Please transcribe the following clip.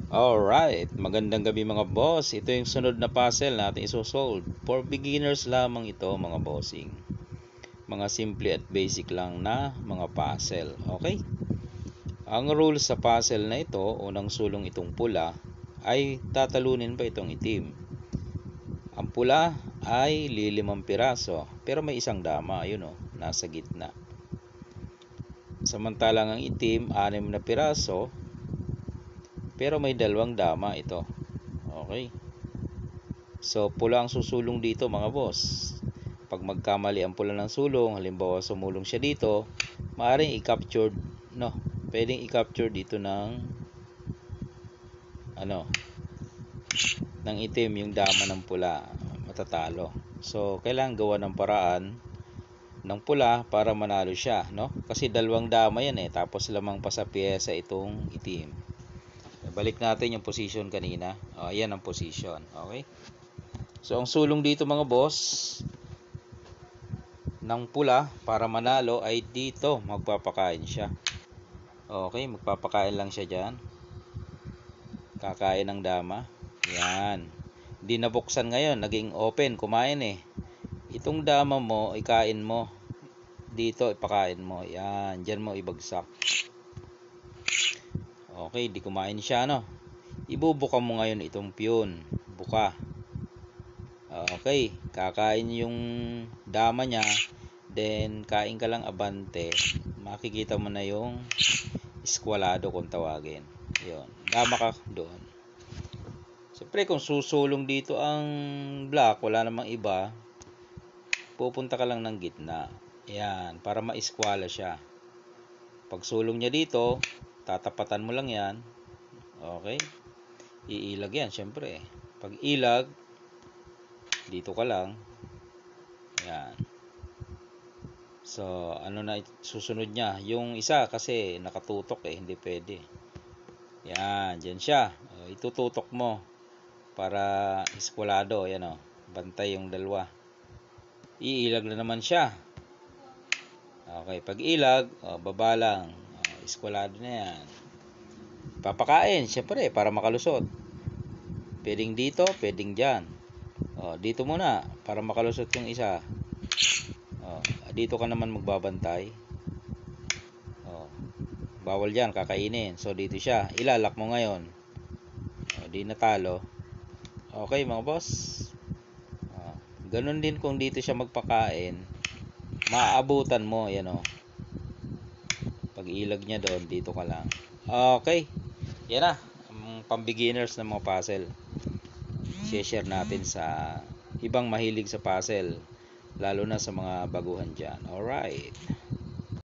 Alright, magandang gabi mga boss. Ito yung sunod na puzzle natin isosolve. For beginners lamang ito mga bossing. Mga simple at basic lang na mga puzzle. Okay? Ang rules sa puzzle na ito, unang sulong itong pula, ay tatalunin pa itong itim. Ang pula ay lilimang piraso, pero may isang dama, ayun o, nasa gitna. Samantalang ang itim, 6 na piraso, pero may dalawang dama ito. Okay? So, pula ang susulong dito mga boss. Pag magkamali ang pula ng sulong, halimbawa sumulong siya dito, maaaring i-capture, no? Pwedeng i-capture dito ng ng itim yung dama ng pula, matatalo. So, kailangan gawa ng paraan ng pula para manalo siya, no? Kasi dalawang dama yan eh, tapos lamang pa sa piyesa itong itim. Balik natin yung position kanina. Ayan ang position, okay? So, ang sulong dito mga boss ng pula para manalo ay dito magpapakain siya. Okay, magpapakain lang siya dyan. Kakain ng dama. Yan. Di nabuksan ngayon, naging open, kumain eh. Itong dama mo, ikain mo. Dito, ipakain mo. Yan, dyan mo ibagsak. Okay, di kumain siya, no? Ibubuka mo ngayon itong piyon. Buka. Okay, kakain yung dama niya. Then, kain ka lang abante. Makikita mo na yung eskwalado kung tawagin. Yun, dama ka doon. Siyempre, kung susulong dito ang black, wala namang iba, pupunta ka lang ng gitna. Yan, para ma-eskwala siya. Pag sulong niya dito, tatapatan mo lang yan. Okay? Iilag yan, siyempre. Pag ilag, dito ka lang. Yan. So, ano na susunod niya? Yung isa kasi nakatutok eh, hindi pwede. Yan, dyan siya. Itututok mo para eskwalado. Yan o, bantay yung dalawa. Iilag na naman siya. Okay, pag ilag, baba lang. Eskwalado na yan. Papakain, syempre, para makalusot. Pwedeng dito, pwedeng dyan. Dito muna, para makalusot yung isa. Dito ka naman magbabantay. Bawal dyan, kakainin. So, dito siya. Ilalak mo ngayon. Di natalo. Okay, mga boss. Ganun din kung dito siya magpakain. Maaabutan mo, yan o. Pag ilag niya doon, dito ka lang. Okay. Yan na. Ang pang-beginners ng mga puzzle. Share natin sa ibang mahilig sa puzzle. Lalo na sa mga baguhan dyan. Alright.